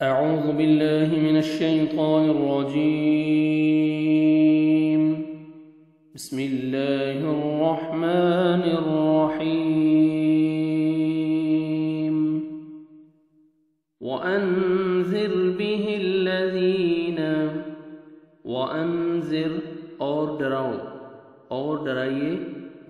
أعوذ بالله من الشيطان الرجيم. بسم الله الرحمن الرحيم. وأنذر به الذين وأنذر اور ڈراؤ اور ڈرائیے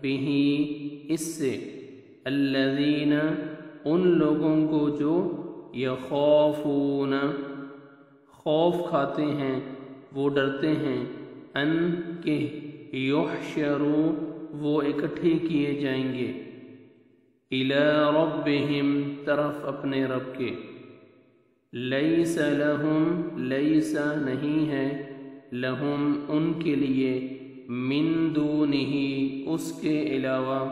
به اس سے الذین ان لوگوں کو جو یخافون خوف کھاتے ہیں وہ ڈرتے ہیں ان کہ یحشروا وہ اکٹھے کیے جائیں گے الی ربہم طرف اپنے رب کے لیس لہم لیس نہیں ہے لہم ان کے لیے من دونہ اس کے علاوہ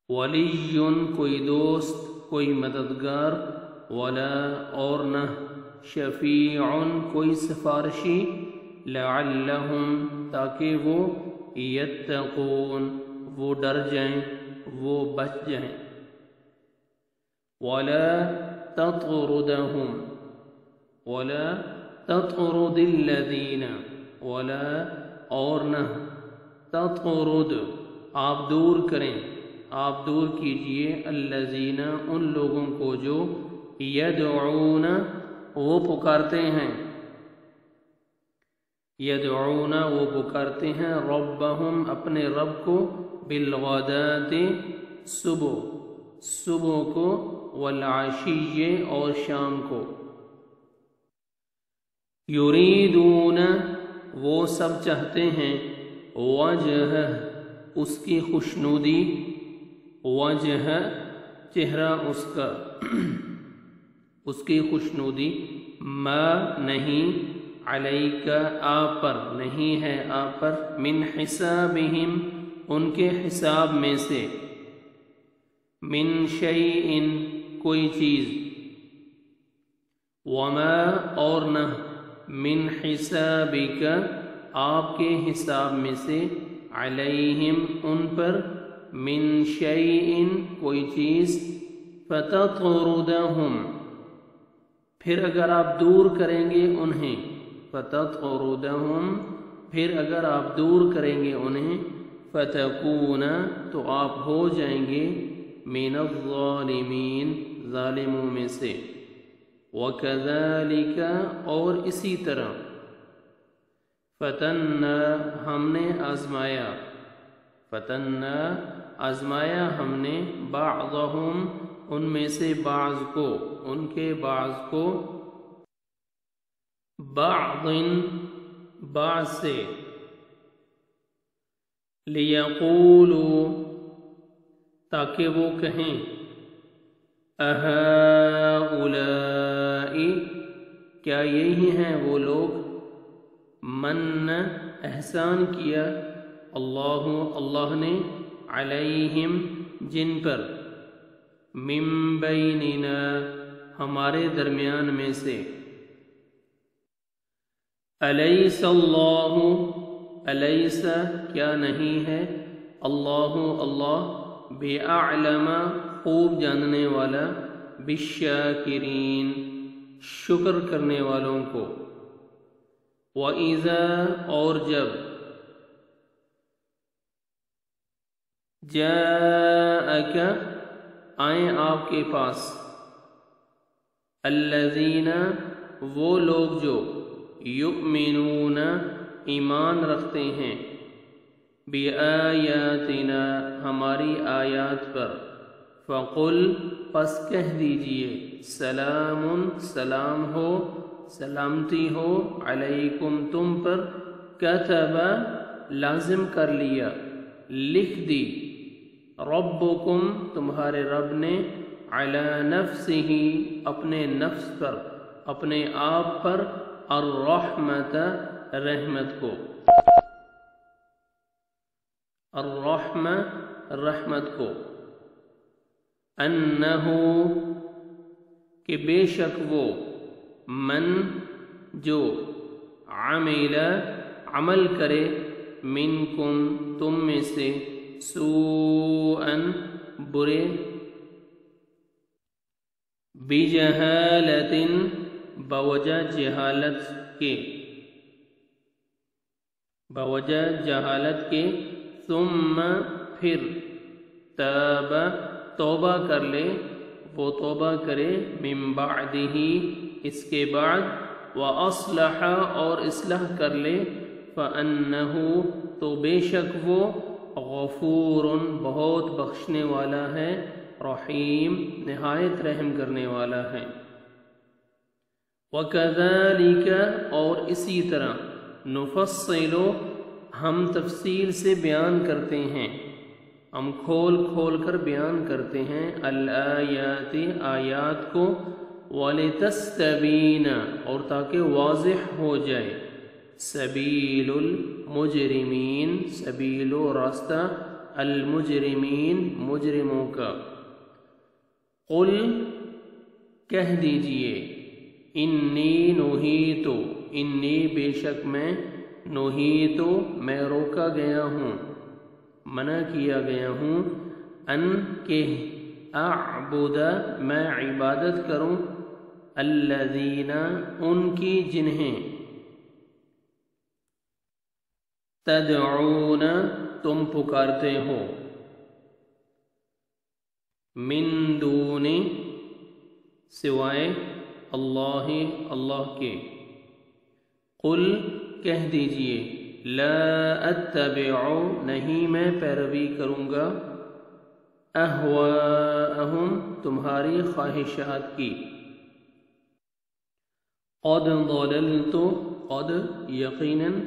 ولی کوئی دوست کوئی مددگار ولا اور نہ شفیع کوئی سفارشی لعلہم تاکہ وہ یتقون وہ ڈر جائیں وہ بچ جائیں ولا تطردہم ولا تطرد الذین ولا اور نہ تطرد آپ دور کریں آپ دور کیجئے الذین ان لوگوں کو جو یدعون وہ پکارتے ہیں یدعون وہ پکارتے ہیں ربہم اپنے رب کو بالغداۃ صبح کو والعشی اور شام کو یریدون وہ سب چاہتے ہیں وجہ اس کی خوشنودی وجہ چہرہ اس کا اس کی خوشنودی ما نہیں علیک آپ پر نہیں ہے آپ پر من حسابہم ان کے حساب میں سے من شیء کوئی چیز وما اور نہ من حسابک آپ کے حساب میں سے علیہم ان پر من شیء کوئی چیز فتطردہم پھر اگر آپ دور کریں گے انہیں فتطردہم پھر اگر آپ دور کریں گے انہیں فتکون تو آپ ہو جائیں گے من الظالمین ظالموں میں سے وکذالک اور اسی طرح فتنا ہم نے آزمایا فتنا آزمایا ہم نے بعضہم ان میں سے بعض کو ان کے بعض کو بعض سے لیقولوا تاکہ وہ کہیں اہؤلاء کیا یہی ہیں وہ لوگ من احسان کیا اللہ نے علیہم جن پر من بیننا ہمارے درمیان میں سے الیس اللہ الیس کیا نہیں ہے اللہ بِأَعْلَمَ خوب جاننے والا بالشاکرین شکر کرنے والوں کو وَإِذَا اور جب جاءک آئیں آپ کے پاس الذین وہ لوگ جو یؤمنون ایمان رکھتے ہیں بآیاتنا ہماری آیات پر فقل پس کہہ دیجئے سلام سلام ہو سلامتی ہو علیکم تم پر کتب لازم کر لیا لکھ دی ربکم تمہارے رب نے علی نفسہ اپنے نفس پر اپنے آپ پر الرحمت رحمت کو رحمت کو انہو کہ بے شک وہ من جو عمل کرے منکم تم میں سے سوءا برے بجہالت بوجہ جہالت کے، بوجہ جہالت کے، ثم پھر، تاب توبہ کر لے، وہ توبہ کرے، من بعدہ اس کے بعد، وَأَصْلَحَ اور اصلاح کر لے، فَأَنَّهُ تو بے شک وہ، غفور بہت بخشنے والا ہے، رحیم نہایت رحم کرنے والا ہے۔ وَكَذَلِكَ اور اسی طرح، نُفَصِّلُ ہم تفصیل سے بیان کرتے ہیں، ہم کھول کھول کر بیان کرتے ہیں، الآیات آیات کو، وَلِتَسْتَبِینَ اور تاکہ واضح ہو جائے، سبیل المجرمین سبیل و راستہ، المجرمین مجرموں کا۔ قل کہہ دیجئے، انی نہیت انی بے شک میں، نہیت میں روکا گیا ہوں، منع کیا گیا ہوں، ان کہ اعبد میں عبادت کروں، الذین ان کی جنہیں، تدعون تم پکارتے ہو، من دون سوائے، اللہ اللہ کے۔ قل کہہ دیجئے، لا اتبع نہیں میں پیروی کروں گا، اہواءہم تمہاری خواہشات کی، قد ضللت قد یقیناً،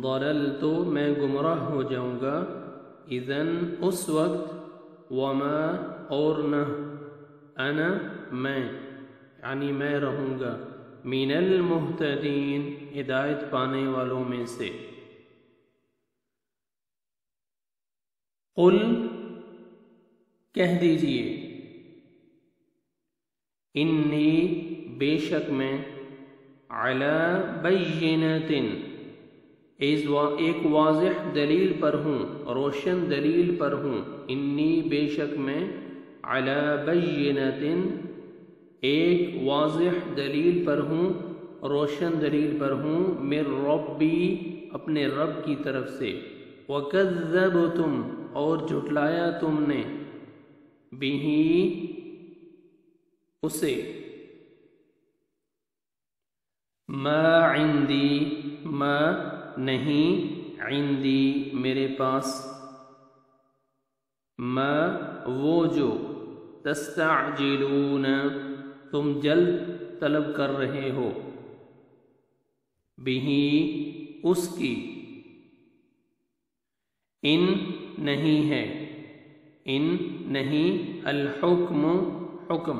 ضللت میں گمراہ ہو جاؤں گا، اذن اس وقت، وما اور نہ، انا میں یعنی میں رہوں گا، من المہتدین ہدایت پانے والوں میں سے۔ قل کہہ دیجئے، انی بے شک میں، علی بینۃ ایک واضح دلیل پر ہوں، روشن دلیل پر ہوں، انی بے شک میں، علی بینۃ ایک واضح دلیل پر ہوں، روشن دلیل پر ہوں، من ربی اپنے رب کی طرف سے، وکذبتم اور جھٹلایا تم نے، بہ اسے، ما عندی ما نہیں، عندی میرے پاس، ما وہ جو، تستعجلون تم جلد طلب کر رہے ہو، بہ اس کی، ان نہیں ہے، ان نہیں، الحکم حکم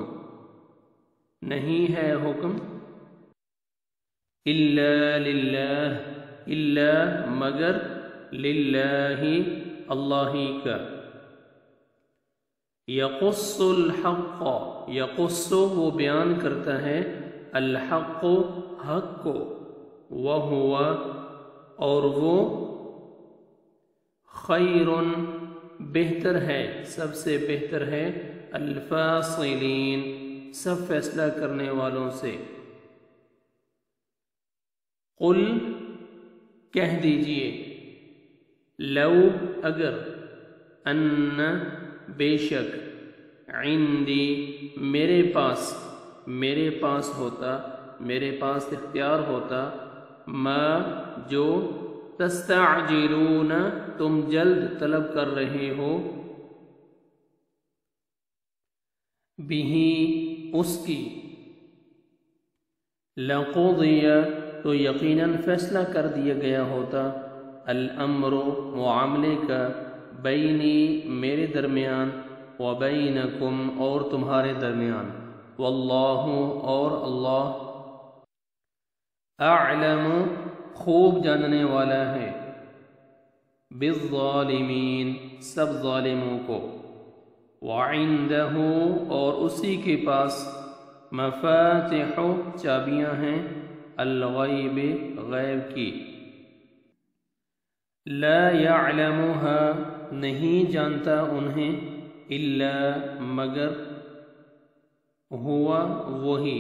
نہیں ہے حکم، الا للہ الا مگر، للہ اللہ کا، یقص الحق یقص وہ بیان کرتا ہے، الحق حق کو، وہو اور وہ، خیر بہتر ہے سب سے بہتر ہے، الفاصلین سب فیصلہ کرنے والوں سے۔ قل کہہ دیجئے، لو اگر، ان بے شک، عندی میرے پاس ہوتا، میرے پاس اختیار ہوتا، ما جو، تستعجلون تم جلد طلب کر رہے ہو، بہ اس کی، لقضی تو یقیناً فیصلہ کر دیا گیا ہوتا، الامر معاملے کا، بینی میرے درمیان، وبینکم اور تمہارے درمیان، واللہ اور اللہ، اعلم خوب جاننے والا ہے، بالظالمین سب ظالموں کو، وعندہ اور اسی کے پاس، مفاتح چابیاں ہیں، الغیب غیب کی، لا یعلمها نہیں جانتا انہیں، الا مگر، ہوا وہی،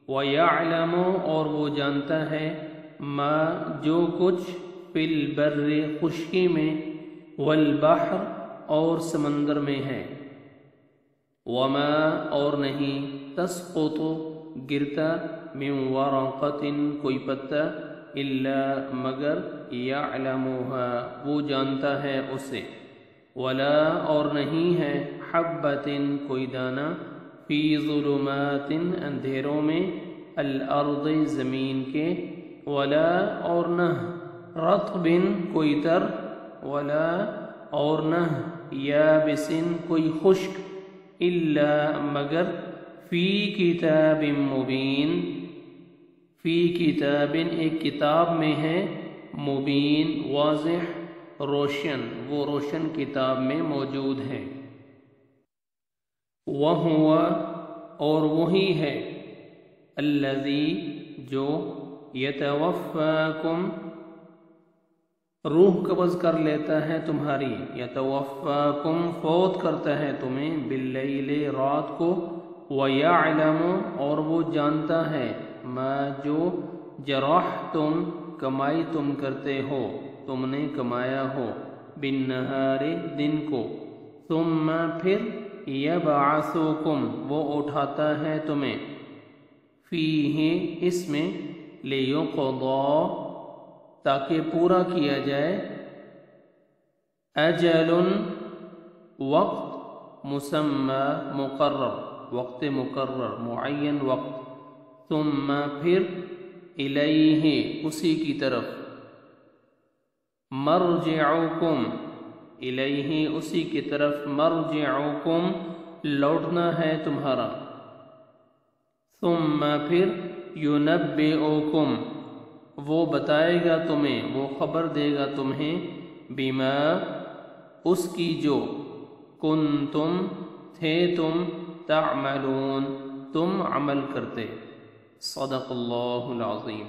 وَيَعْلَمُ اور وہ جانتا ہے، ما جو کچھ فی البر خشکی میں، والبحر اور سمندر میں ہے، وما اور نہیں، تسقط گرتا، من ورقۃ کوئی پتا، الا مگر، یعلمها وہ جانتا ہے اسے، ولا اور نہیں ہے، حبۃ کوئی دانہ، فی ظلمات اندھیروں میں، الارض زمین کے، ولا اور نہ، رطب کوئی تر، ولا اور نہ، یابس کوئی خشک، الا مگر، فی کتاب مبین فی کتاب ایک کتاب میں ہے، مبین واضح روشن، وہ روشن کتاب میں موجود ہے، وہو اور وہی ہے، الذی جو، یتوفاکم روح قبض کر لیتا ہے تمہاری، یتوفاکم فوت کرتا ہے تمہیں، باللیل رات کو، وَيَعْلَمُ اور وہ جانتا ہے، ما جو، جرحتم کمائی تم کرتے ہو، تم نے کمایا ہو، بالنہار دن کو، ثم پھر، یبعثکم وہ اٹھاتا ہے تمہیں، فیہ اس میں، لیقضی تاکہ پورا کیا جائے، اجل وقت، مسمی مقرر وقت مقرر معین وقت، ثم پھر، الیہ اسی کی طرف، مرجعکم الیہ اسی کی طرف، مرجعکم لوٹنا ہے تمہارا، ثم پھر، ینبئکم وہ بتائے گا تمہیں، وہ خبر دے گا تمہیں، بما اس کی جو، کنتم تھے تم، تعملون تم عمل کرتے، صدق اللہ العظیم۔